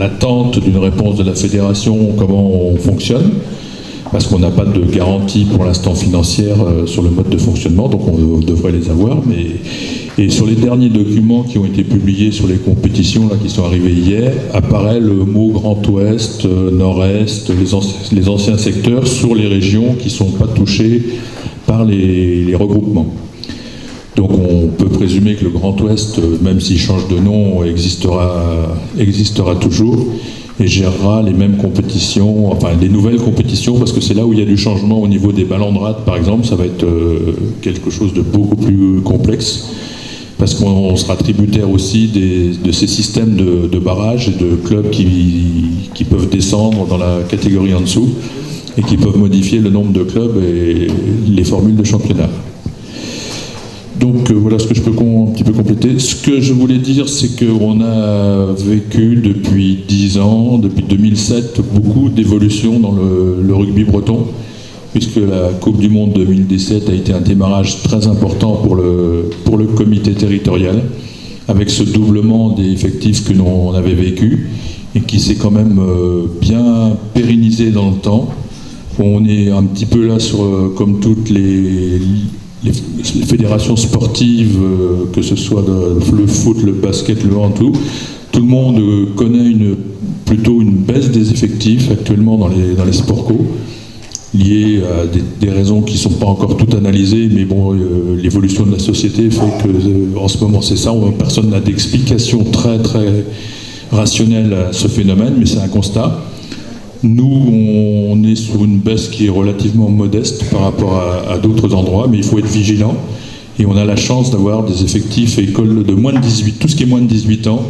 l'attente d'une réponse de la fédération, comment on fonctionne, parce qu'on n'a pas de garantie pour l'instant financière sur le mode de fonctionnement, donc on devrait les avoir. Et sur les derniers documents qui ont été publiés sur les compétitions là, qui sont arrivés hier, apparaît le mot Grand Ouest, Nord-Est, les anciens secteurs sur les régions qui ne sont pas touchées par les regroupements. Donc on peut présumer que le Grand Ouest, même s'il change de nom, existera toujours et gérera les mêmes compétitions, enfin les nouvelles compétitions, parce que c'est là où il y a du changement au niveau des balandrades par exemple, ça va être quelque chose de beaucoup plus complexe, parce qu'on sera tributaire aussi de ces systèmes de barrages et de clubs qui peuvent descendre dans la catégorie en dessous et qui peuvent modifier le nombre de clubs et les formules de championnat. Donc voilà ce que je peux un petit peu compléter. Ce que je voulais dire, c'est qu'on a vécu depuis 10 ans, depuis 2007, beaucoup d'évolutions dans le rugby breton, puisque la Coupe du Monde 2017 a été un démarrage très important pour le comité territorial, avec ce doublement des effectifs que l'on avait vécu, et qui s'est quand même bien pérennisé dans le temps. On est un petit peu là sur, comme toutes les fédérations sportives, que ce soit le foot, le basket, le hand, tout le monde connaît plutôt une baisse des effectifs actuellement dans les sports co, liées à des raisons qui ne sont pas encore toutes analysées, mais bon, l'évolution de la société fait que en ce moment c'est ça, personne n'a d'explication très très rationnelle à ce phénomène, mais c'est un constat. Nous, on est sur une baisse qui est relativement modeste par rapport à d'autres endroits, mais il faut être vigilant. Et on a la chance d'avoir des effectifs écoles de moins de 18, tout ce qui est moins de 18 ans,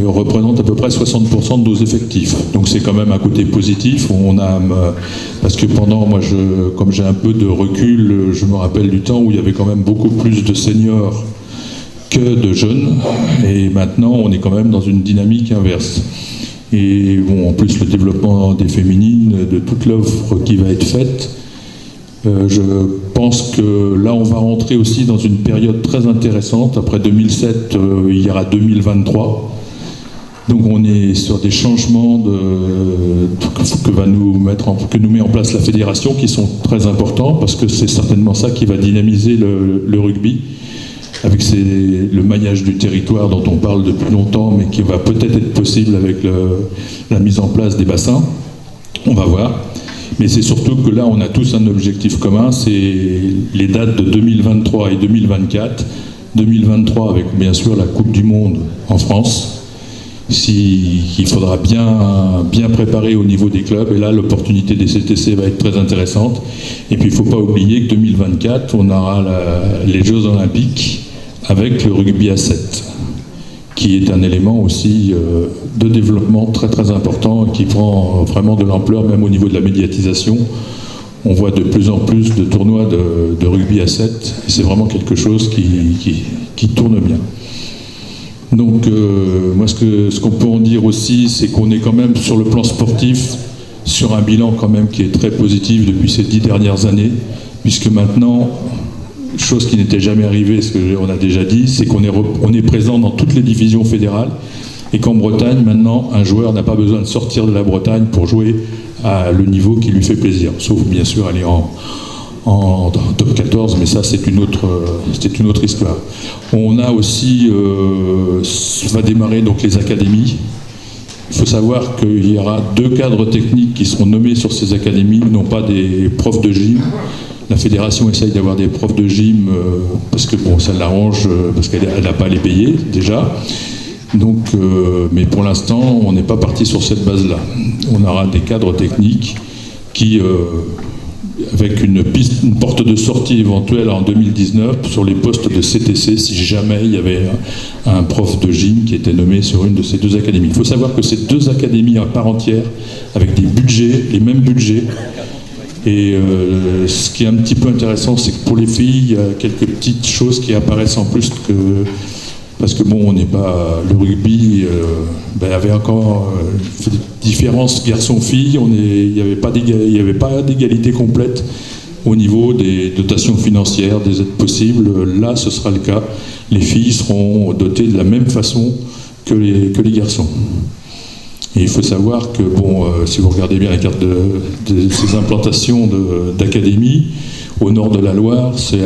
représente à peu près 60% de nos effectifs. Donc c'est quand même un côté positif. Parce que comme j'ai un peu de recul, je me rappelle du temps où il y avait quand même beaucoup plus de seniors que de jeunes. Et maintenant, on est quand même dans une dynamique inverse. Et bon, en plus, le développement des féminines, de toute l'offre qui va être faite, je pense que là, on va rentrer aussi dans une période très intéressante. Après 2007, il y aura 2023. Donc on est sur des changements que nous met en place la fédération, qui sont très importants, parce que c'est certainement ça qui va dynamiser le rugby, avec le maillage du territoire dont on parle depuis longtemps, mais qui va peut-être être possible avec la mise en place des bassins. On va voir. Mais c'est surtout que là, on a tous un objectif commun, c'est les dates de 2023 et 2024. 2023 avec bien sûr la Coupe du Monde en France, qu'il faudra bien préparer au niveau des clubs, et là l'opportunité des CTC va être très intéressante. Et puis il ne faut pas oublier que 2024, on aura les Jeux Olympiques avec le rugby à 7, qui est un élément aussi de développement très très important, qui prend vraiment de l'ampleur, même au niveau de la médiatisation. On voit de plus en plus de tournois de rugby à 7, et c'est vraiment quelque chose qui tourne bien. Donc moi ce qu'on peut en dire aussi, c'est qu'on est quand même sur le plan sportif sur un bilan quand même qui est très positif depuis ces 10 dernières années, puisque maintenant, chose qui n'était jamais arrivée, ce qu'on a déjà dit, c'est qu'on est présent dans toutes les divisions fédérales, et qu'en Bretagne, maintenant, un joueur n'a pas besoin de sortir de la Bretagne pour jouer à le niveau qui lui fait plaisir, sauf bien sûr aller en top 14, mais ça c'est une autre histoire. On a aussi, va démarrer donc les académies. Il faut savoir qu'il y aura 2 cadres techniques qui seront nommés sur ces académies, non pas des profs de gym. La fédération essaye d'avoir des profs de gym parce que bon, ça l'arrange, parce qu'elle n'a pas à les payer déjà. Donc, mais pour l'instant, on n'est pas parti sur cette base-là. On aura des cadres techniques qui, avec une porte de sortie éventuelle en 2019 sur les postes de CTC, si jamais il y avait un prof de gym qui était nommé sur une de ces 2 académies. Il faut savoir que ces 2 académies à part entière, avec des budgets, les mêmes budgets. Et ce qui est un petit peu intéressant, c'est que pour les filles, il y a quelques petites choses qui apparaissent en plus que... Parce que bon, on n'est pas... Le rugby, il y avait encore des différences garçons-filles, il n'y avait pas d'égalité complète au niveau des dotations financières, des aides possibles. Là, ce sera le cas. Les filles seront dotées de la même façon que les garçons. Et il faut savoir que, bon, si vous regardez bien la carte de ces implantations d'académies, au nord de la Loire, ça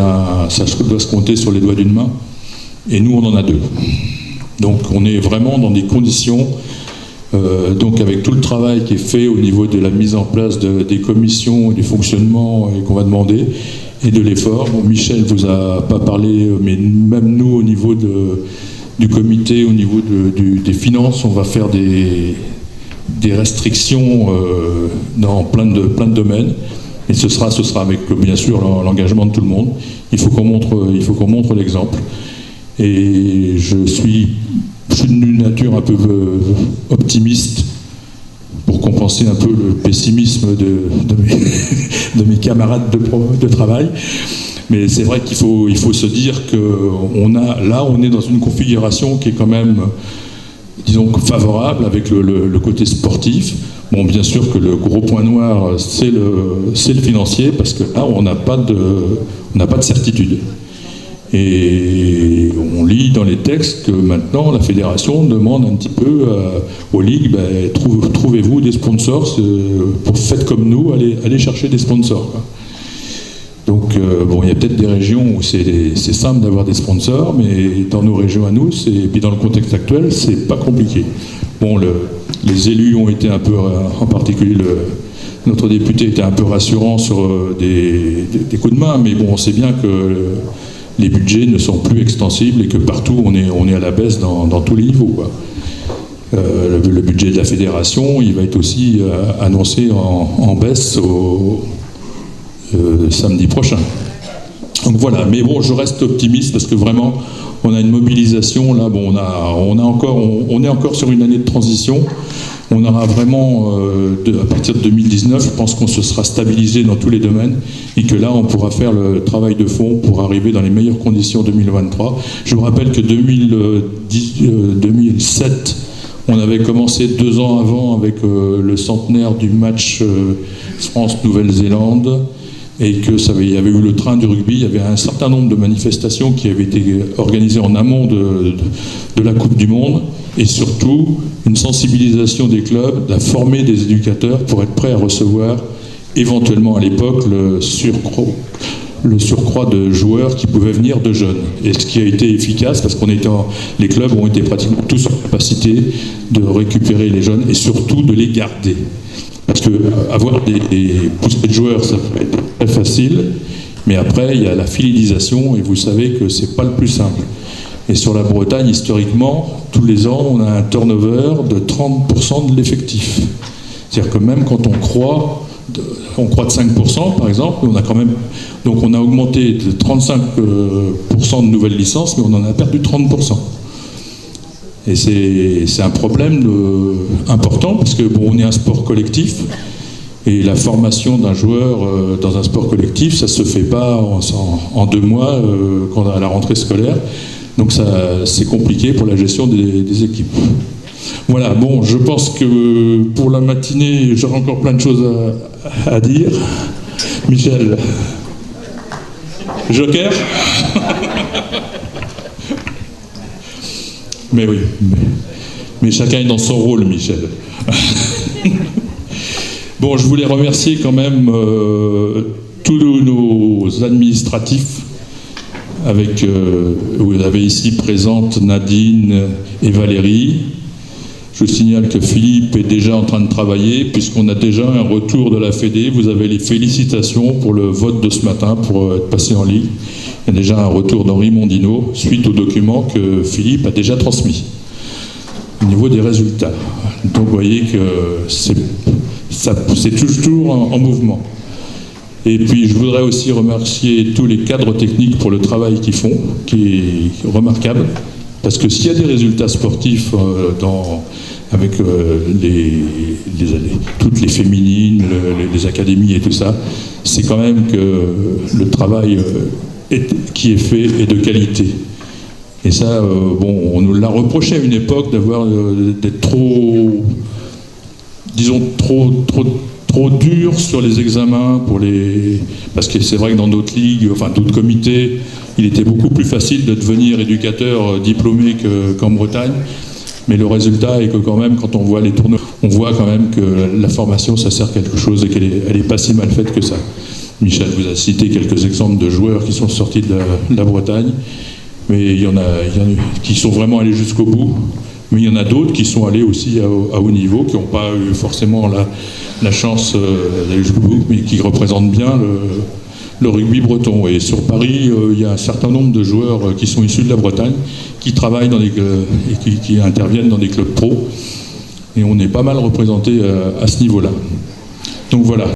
doit se compter sur les doigts d'une main, et nous on en a 2. Donc on est vraiment dans des conditions, donc avec tout le travail qui est fait au niveau de la mise en place des commissions et du fonctionnement qu'on va demander, et de l'effort. Bon, Michel vous a pas parlé, mais même nous au niveau du comité, au niveau des finances, on va faire des restrictions dans plein de domaines. Et ce sera avec bien sûr l'engagement de tout le monde. Il faut qu'on montre l'exemple. Et je suis d'une nature un peu optimiste pour compenser un peu le pessimisme de mes camarades de travail. Mais c'est vrai qu'il faut se dire on est dans une configuration qui est quand même, disons, favorable avec le côté sportif. Bon, bien sûr que le gros point noir, c'est le financier, parce que là, on n'a pas de certitude. Et on lit dans les textes que maintenant, la fédération demande un petit peu aux ligues, trouvez-vous des sponsors, faites comme nous, allez chercher des sponsors, quoi. Donc, bon, il y a peut-être des régions où c'est simple d'avoir des sponsors, mais dans nos régions à nous, et puis dans le contexte actuel, c'est pas compliqué. Bon, les élus ont été un peu, en particulier notre député était un peu rassurant sur des coups de main, mais bon, on sait bien que les budgets ne sont plus extensibles et que partout on est à la baisse dans tous les niveaux, quoi. Le budget de la fédération, il va être aussi annoncé en baisse samedi prochain. Donc voilà, mais bon, je reste optimiste parce que vraiment, on a une mobilisation là. Bon, on est encore sur une année de transition. On aura vraiment, à partir de 2019, je pense qu'on se sera stabilisé dans tous les domaines et que là, on pourra faire le travail de fond pour arriver dans les meilleures conditions 2023. Je vous rappelle que 2007, on avait commencé 2 ans avant avec le centenaire du match France-Nouvelle-Zélande. Et que il y avait eu le train du rugby, il y avait un certain nombre de manifestations qui avaient été organisées en amont de la Coupe du Monde, et surtout une sensibilisation des clubs, à former des éducateurs pour être prêts à recevoir éventuellement à l'époque le surcroît de joueurs qui pouvaient venir de jeunes. Et ce qui a été efficace, parce les clubs ont été pratiquement tous en capacité de récupérer les jeunes et surtout de les garder. Parce que avoir des poussées de joueurs, ça peut être très facile, mais après, il y a la fidélisation, et vous savez que c'est pas le plus simple. Et sur la Bretagne, historiquement, tous les ans, on a un turnover de 30% de l'effectif. C'est-à-dire que même quand on croît de 5%, par exemple, donc on a augmenté de 35% de nouvelles licences, mais on en a perdu 30%. Et c'est un problème important, parce que bon, on est un sport collectif, et la formation d'un joueur dans un sport collectif, ça se fait pas en 2 mois à la rentrée scolaire. Donc c'est compliqué pour la gestion des équipes. Voilà, bon, je pense que pour la matinée, j'aurai encore plein de choses à dire. Michel, Joker. Mais oui, mais chacun est dans son rôle, Michel. Bon, je voulais remercier quand même tous nos administratifs, vous avez ici présentes Nadine et Valérie. Je vous signale que Philippe est déjà en train de travailler, puisqu'on a déjà un retour de la Fédé. Vous avez les félicitations pour le vote de ce matin, pour être passé en ligne. Il y a déjà un retour d'Henri Mondino, suite aux documents que Philippe a déjà transmis, au niveau des résultats. Donc vous voyez que c'est toujours en mouvement. Et puis je voudrais aussi remercier tous les cadres techniques pour le travail qu'ils font, qui est remarquable. Parce que s'il y a des résultats sportifs avec toutes les féminines, les académies et tout ça, c'est quand même que le travail qui est fait est de qualité. Et ça, bon, on nous l'a reproché à une époque d'être trop dur sur les examens parce que c'est vrai que dans d'autres ligues, enfin d'autres comités, il était beaucoup plus facile de devenir éducateur diplômé qu'en Bretagne. Mais le résultat est que quand même, quand on voit les tournois, on voit quand même que la formation, ça sert à quelque chose et qu'elle est pas si mal faite que ça. Michel vous a cité quelques exemples de joueurs qui sont sortis de la Bretagne, mais il y en a qui sont vraiment allés jusqu'au bout. Mais il y en a d'autres qui sont allés aussi à haut niveau, qui n'ont pas eu forcément la chance d'aller jusqu'au bout, mais qui représentent bien le rugby breton. Et sur Paris, il y a un certain nombre de joueurs qui sont issus de la Bretagne, qui travaillent dans des et qui interviennent dans des clubs pro. Et on est pas mal représentés à ce niveau-là. Donc voilà.